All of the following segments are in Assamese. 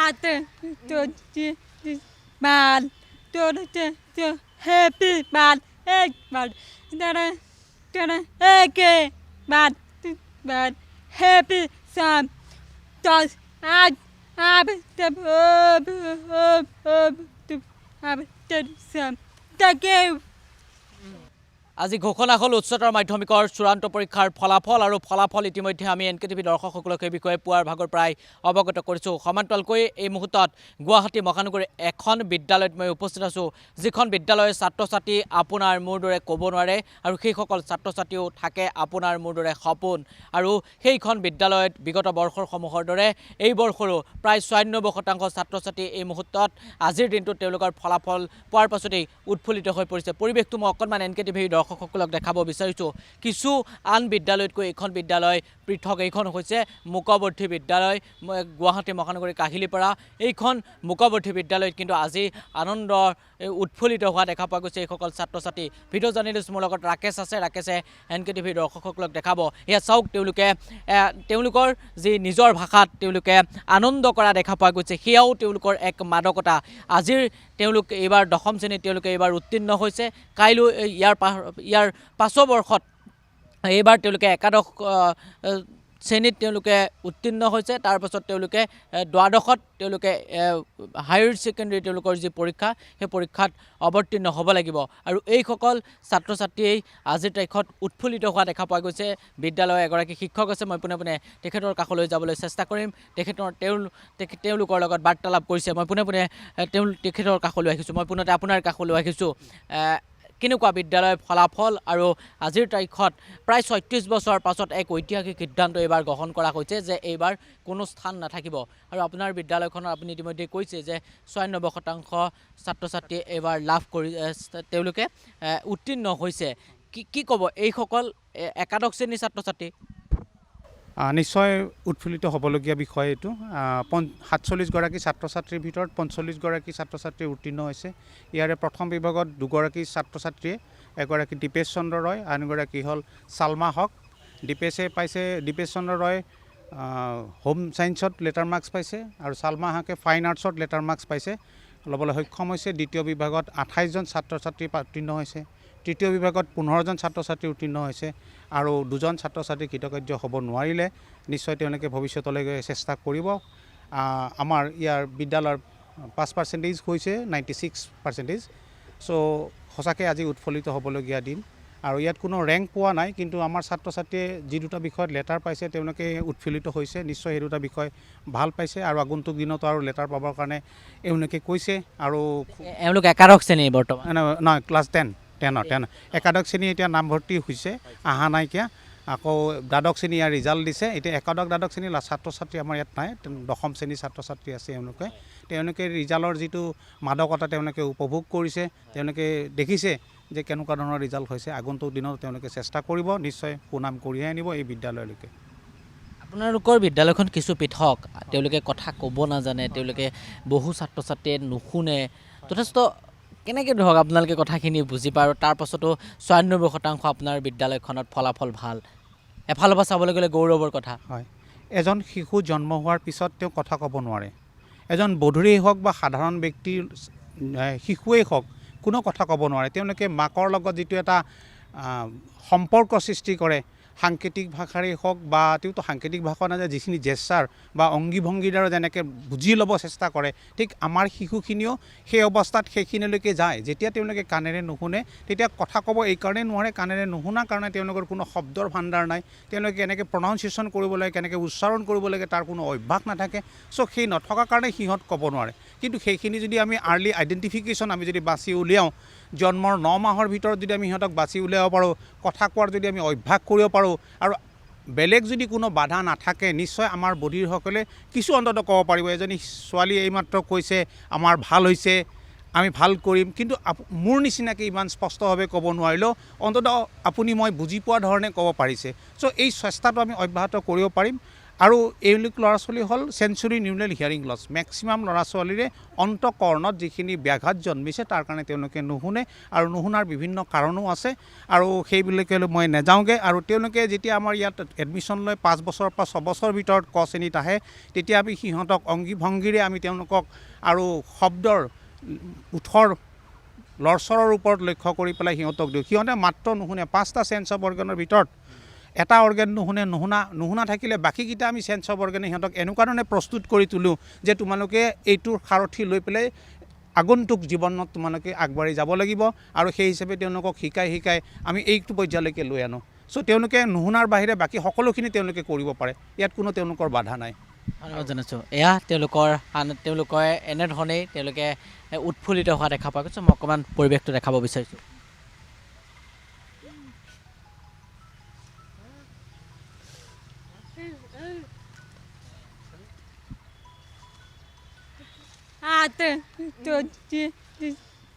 Mate, bad, happy, bad, egg, bad, egg, bad, happy, some, does, some, thank you. আজি ঘোষণা হল উচ্চতৰ মাধ্যমিকৰ চূড়ান্ত পৰীক্ষাৰ ফলাফল আৰু ফলাফল ইতিমধ্যে আমি এনকেটিভি দৰ্শকসকলক এই বিষয়ে পুৱাৰ ভাগৰ প্ৰায় অৱগত কৰিছোঁ সমান্তৰালকৈ এই মুহূৰ্তত গুৱাহাটী মহানগৰীৰ এখন বিদ্যালয়ত মই উপস্থিত আছোঁ যিখন বিদ্যালয়ৰ ছাত্ৰ ছাত্ৰী আপোনাৰ মোৰ দৰে ক'ব নোৱাৰে আৰু সেইসকল ছাত্ৰ ছাত্ৰীও থাকে আপোনাৰ মোৰ দৰে সপোন আৰু সেইখন বিদ্যালয়ত বিগত বৰ্ষসমূহৰ দৰে এই বৰ্ষৰো প্ৰায় 96% ছাত্ৰ ছাত্ৰী এই মুহূৰ্তত আজিৰ দিনটোত তেওঁলোকৰ ফলাফল পোৱাৰ পাছতেই উৎফুল্লিত হৈ পৰিছে পৰিৱেশটো মই অকণমান এনকেটিভি দৰ্শকসকলক দেখাব বিচাৰিছোঁ কিছু আন বিদ্যালয়তকৈ এইখন বিদ্যালয় পৃথক এইখন হৈছে মুকবৰ্তী বিদ্যালয় গুৱাহাটী মহানগৰীৰ কাহিলীপাৰা এইখন মুকবৰ্তী বিদ্যালয়ত কিন্তু আজি আনন্দ উৎফুল্লিত হোৱা দেখা পোৱা গৈছে এইসকল ছাত্ৰ ছাত্ৰী ভিডিঅ' জাৰ্নেলিষ্ট মোৰ লগত ৰাকেশ আছে ৰাকেশে এনকেটিভি দৰ্শকসকলক দেখাব এয়া চাওক তেওঁলোকৰ যি নিজৰ ভাষাত তেওঁলোকে আনন্দ কৰা দেখা পোৱা গৈছে সেয়াও তেওঁলোকৰ এক মাদকতা আজিৰ তেওঁলোক এইবাৰ দশম শ্ৰেণীত তেওঁলোকে এইবাৰ উত্তীৰ্ণ হৈছে কাইলৈ ইয়াৰ পাছৰ বৰ্ষত এইবাৰ তেওঁলোকে একাদশ শ্ৰেণীত তেওঁলোকে উত্তীৰ্ণ হৈছে তাৰ পাছত তেওঁলোকে দ্বাদশত তেওঁলোকে হায়াৰ ছেকেণ্ডেৰী তেওঁলোকৰ যি পৰীক্ষা সেই পৰীক্ষাত অৱতীৰ্ণ হ'ব লাগিব আৰু এইসকল ছাত্ৰ ছাত্ৰীয়ে আজিৰ তাৰিখত উৎফুল্লিত হোৱা দেখা পোৱা গৈছে বিদ্যালয়ৰ এগৰাকী শিক্ষক আছে মই পোনে পোনে তেখেতৰ কাষলৈ যাবলৈ চেষ্টা কৰিম তেওঁলোকৰ লগত বাৰ্তালাপ কৰিছে মই পোনে পোনে তেখেতৰ কাষলৈ আহিছোঁ মই পোনতে আপোনাৰ কাষলৈ আহিছোঁ কেনেকুৱা বিদ্যালয়ৰ ফলাফল আৰু আজিৰ তাৰিখত প্ৰায় ৩৬ বছৰৰ পাছত এক ঐতিহাসিক সিদ্ধান্ত এইবাৰ গ্ৰহণ কৰা হৈছে যে এইবাৰ কোনো স্থান নাথাকিব আৰু আপোনাৰ বিদ্যালয়খনৰ আপুনি ইতিমধ্যে কৈছে যে ৯৬% ছাত্ৰ ছাত্ৰীয়ে এইবাৰ লাভ কৰি তেওঁলোকে উত্তীৰ্ণ হৈছে কি ক'ব এইসকল একাদশ শ্ৰেণীৰ ছাত্ৰ ছাত্ৰী নিশ্চয় উৎফুল্লিত হ'বলগীয়া বিষয় এইটো ৪৭গৰাকী ছাত্ৰ ছাত্ৰীৰ ভিতৰত ৪৫গৰাকী ছাত্ৰ ছাত্ৰী উত্তীৰ্ণ হৈছে ইয়াৰে প্ৰথম বিভাগত দুগৰাকী ছাত্ৰ ছাত্ৰীয়ে এগৰাকী দীপেশ চন্দ্ৰ ৰয় আন এগৰাকী হ'ল ছালমা হক দীপেশ চন্দ্ৰ ৰয় হোম ছায়েন্সত লেটাৰ মাৰ্কছ পাইছে আৰু ছালমা হকে ফাইন আৰ্টছত লেটাৰ মাৰ্কছ পাইছে ল'বলৈ সক্ষম হৈছে দ্বিতীয় বিভাগত ২৮জন ছাত্ৰ ছাত্ৰী উত্তীৰ্ণ হৈছে তৃতীয় বিভাগত ১৫জন ছাত্ৰ ছাত্ৰী উত্তীৰ্ণ হৈছে আৰু দুজন ছাত্ৰ ছাত্ৰী কৃতকাৰ্য হ'ব নোৱাৰিলে নিশ্চয় তেওঁলোকে ভৱিষ্যতলৈ চেষ্টা কৰিব আমাৰ ইয়াৰ বিদ্যালয়ৰ ৫% হৈছে 96%। চ' সঁচাকৈ আজি উৎফুল্লিত হ'বলগীয়া দিন আৰু ইয়াত কোনো ৰেংক পোৱা নাই কিন্তু আমাৰ ছাত্ৰ ছাত্ৰীয়ে যি দুটা বিষয়ত লেটাৰ পাইছে তেওঁলোকে উৎফুল্লিত হৈছে নিশ্চয় সেই দুটা বিষয় ভাল পাইছে আৰু আগন্তুক দিনতো আৰু লেটাৰ পাবৰ কাৰণে এওঁলোকে কৈছে আৰু এওঁলোক একাদশ শ্ৰেণী বৰ্তমান নহয় ক্লাছ 10 একাদশ শ্ৰেণী এতিয়া নামভৰ্তি হৈছে অহা নাইকিয়া আকৌ দ্বাদশ শ্ৰেণী ইয়াৰ ৰিজাল্ট দিছে এতিয়া একাদশ দ্বাদশ শ্ৰেণীৰ ছাত্ৰ ছাত্ৰী আমাৰ ইয়াত নাই দশম শ্ৰেণীৰ ছাত্ৰ ছাত্ৰী আছে তেওঁলোকে ৰিজাল্টৰ যিটো মাদকতা তেওঁলোকে উপভোগ কৰিছে তেওঁলোকে দেখিছে যে কেনেকুৱা ধৰণৰ ৰিজাল্ট হৈছে আগন্তুক দিনত তেওঁলোকে চেষ্টা কৰিব নিশ্চয় সুনাম কঢ়িয়াই আনিব এই বিদ্যালয়লৈকে আপোনালোকৰ বিদ্যালয়খন কিছু পৃথক তেওঁলোকে কথা ক'ব নাজানে তেওঁলোকে বহু ছাত্ৰ ছাত্ৰীয়ে নুশুনে যথেষ্ট কেনেকৈ ধৰক আপোনালোকে কথাখিনি বুজি পায় আৰু তাৰপাছতো ৯৬% আপোনাৰ বিদ্যালয়খনত ফলাফল ভাল এফালৰ পৰা চাবলৈ গ'লে গৌৰৱৰ কথা হয় এজন শিশু জন্ম হোৱাৰ পিছত তেওঁ কথা ক'ব নোৱাৰে এজন বধুৰেই হওক বা সাধাৰণ ব্যক্তিৰ শিশুৱেই হওক কোনো কথা ক'ব নোৱাৰে তেওঁলোকে মাকৰ লগত যিটো এটা সম্পৰ্ক সৃষ্টি কৰে সাংকেতিক ভাষাৰেই হওক বা তেওঁতো সাংকেতিক ভাষা নাযায় যিখিনি জেষ্টাৰ বা অংগী ভংগীৰ দ্বাৰা যেনেকৈ বুজি ল'ব চেষ্টা কৰে ঠিক আমাৰ শিশুখিনিও সেই অৱস্থাত সেইখিনিলৈকে যায় যেতিয়া তেওঁলোকে কাণেৰে নুশুনে তেতিয়া কথা ক'ব এইকাৰণে নোৱাৰে কাণেৰে নুশুনাৰ কাৰণে তেওঁলোকৰ কোনো শব্দৰ ভাণ্ডাৰ নাই তেওঁলোকে কেনেকৈ প্ৰনাউন্সিয়েশ্যন কৰিব লাগে কেনেকৈ উচ্চাৰণ কৰিব লাগে তাৰ কোনো অভ্যাস নাথাকে চ' সেই নথকাৰ কাৰণে সিহঁত ক'ব নোৱাৰে কিন্তু সেইখিনি যদি আমি আৰ্লি আইডেণ্টিফিকেশ্যন আমি যদি বাছি উলিয়াওঁ জন্মৰ ৯ মাহৰ ভিতৰত যদি আমি সিহঁতক বাছি উলিয়াব পাৰোঁ কথা কোৱাৰ যদি আমি অভ্যাস কৰিব পাৰোঁ আৰু বেলেগ যদি কোনো বাধা নাথাকে নিশ্চয় আমাৰ বধিৰসকলে কিছু অন্ততঃ ক'ব পাৰিব এজনী ছোৱালীয়ে এইমাত্ৰ কৈছে আমাৰ ভাল হৈছে আমি ভাল কৰিম কিন্তু মোৰ নিচিনাকৈ ইমান স্পষ্টভাৱে ক'ব নোৱাৰিলেও অন্ততঃ আপুনি মই বুজি পোৱা ধৰণে ক'ব পাৰিছে চ' এই চেষ্টাটো আমি অব্যাহত কৰিব পাৰিম আৰু এইবিলাক ল'ৰা ছোৱালী হ'ল sensory neural hearing loss maximum ল'ৰা ছোৱালীৰে অন্তঃকৰণত যিখিনি ব্যাঘাত জন্মিছে তাৰ কাৰণে তেওঁলোকে নুশুনে আৰু নুশুনাৰ বিভিন্ন কাৰণো আছে আৰু সেইবিলাকলৈ মই নাযাওঁগৈ আৰু তেওঁলোকে যেতিয়া আমাৰ ইয়াত এডমিশ্যন লৈ 5 বছৰৰ পৰা 6 বছৰৰ ভিতৰত ক শ্ৰেণীত আহে তেতিয়া আমি সিহঁতক অংগী ভংগীৰে আমি তেওঁলোকক আৰু শব্দৰ ওঠৰ লৰচৰৰ ওপৰত লক্ষ্য কৰি পেলাই সিহঁতক দিওঁ সিহঁতে মাত্ৰ নুশুনে 5টা চেঞ্চ অফ অৰ্গেনৰ ভিতৰত এটা অৰ্গেন নুশুনা থাকিলে বাকীকেইটা আমি চেঞ্চ অফ অৰ্গেনে সিহঁতক এনেকুৱা ধৰণে প্ৰস্তুত কৰি তোলোঁ যে তোমালোকে এইটোৰ সাৰথি লৈ পেলাই আগন্তুক জীৱনত তোমালোকে আগবাঢ়ি যাব লাগিব আৰু সেই হিচাপে তেওঁলোকক শিকাই আমি এইটো পৰ্যায়লৈকে লৈ আনো চ' তেওঁলোকে নুশুনাৰ বাহিৰে বাকী সকলোখিনি তেওঁলোকে কৰিব পাৰে ইয়াত কোনো তেওঁলোকৰ বাধা নাই ধন্যবাদ জনাইছোঁ এয়া তেওঁলোকে এনেধৰণেই তেওঁলোকে উৎফুল্লিত হোৱা দেখা পোৱা গৈছে মই অকণমান পৰিৱেশটো দেখাব বিচাৰিছোঁ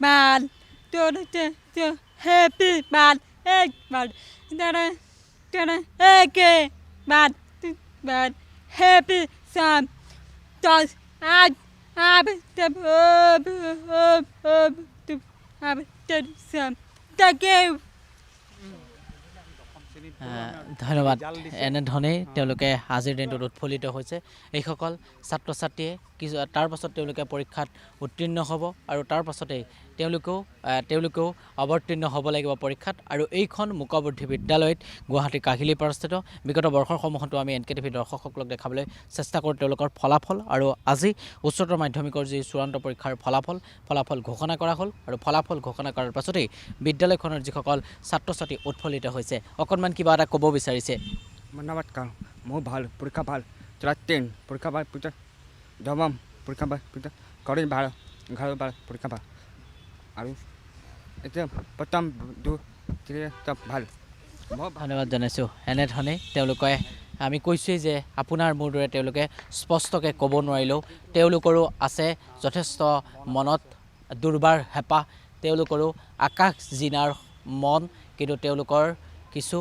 bad happy bad egg bad bad happy sam does add some thank you ধন্যবাদ এনেধৰণেই তেওঁলোকে আজিৰ দিনটোত উৎফুল্লিত হৈছে এইসকল ছাত্ৰ ছাত্ৰীয়ে তাৰ পাছত তেওঁলোকে পৰীক্ষাত উত্তীৰ্ণ হ'ব আৰু তাৰ পাছতেই তেওঁলোকেও অৱতীৰ্ণ হ'ব লাগিব পৰীক্ষাত আৰু এইখন মুকবৰ্ধী বিদ্যালয়ত গুৱাহাটীৰ কাহিলীপাৰাস্থিত বিগত বৰ্ষসমূহতো আমি NKTV দৰ্শকসকলক দেখাবলৈ চেষ্টা কৰোঁ তেওঁলোকৰ ফলাফল আৰু আজি উচ্চতৰ মাধ্যমিকৰ যি চূড়ান্ত পৰীক্ষাৰ ফলাফল ঘোষণা কৰা হ'ল আৰু ফলাফল ঘোষণা কৰাৰ পাছতেই বিদ্যালয়খনৰ যিসকল ছাত্ৰ ছাত্ৰী উৎফুল্লিত হৈছে অকণমান কিবা এটা ক'ব বিচাৰিছে ধন্যবাদ কাৰণ মোৰ ভাল পৰীক্ষা ভাল 3 পৰীক্ষা ভাল দমম পৰীক্ষা ভাল কৰি ভাল ঘৰ ভাল পৰীক্ষা ভাল আৰু এতিয়া প্ৰথম ভাল ধন্যবাদ জনাইছোঁ এনেধৰণে তেওঁলোকে আমি কৈছোঁৱেই যে আপোনাৰ মোৰ দৰে তেওঁলোকে স্পষ্টকৈ ক'ব নোৱাৰিলেও তেওঁলোকৰো আছে যথেষ্ট মনত দুৰ্বাৰ হেঁপাহ তেওঁলোকৰো আকাশ জিনাৰ মন কিন্তু তেওঁলোকৰ কিছু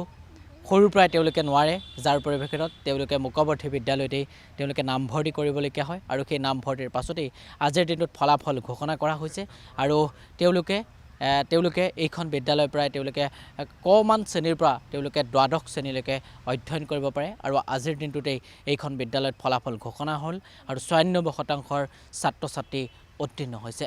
সৰুৰ পৰাই তেওঁলোকে নোৱাৰে যাৰ পৰিপ্ৰেক্ষিতত তেওঁলোকে মুকবৰ্ধী বিদ্যালয়তেই তেওঁলোকে নামভৰ্তি কৰিবলগীয়া হয় আৰু সেই নামভৰ্তিৰ পাছতেই আজিৰ দিনটোত ফলাফল ঘোষণা কৰা হৈছে আৰু তেওঁলোকে এইখন বিদ্যালয়ৰ পৰাই তেওঁলোকে কমান শ্ৰেণীৰ পৰা তেওঁলোকে দ্বাদশ শ্ৰেণীলৈকে অধ্যয়ন কৰিব পাৰে আৰু আজিৰ দিনটোতেই এইখন বিদ্যালয়ত ফলাফল ঘোষণা হ'ল আৰু 96% ছাত্ৰ ছাত্ৰী উত্তীৰ্ণ হৈছে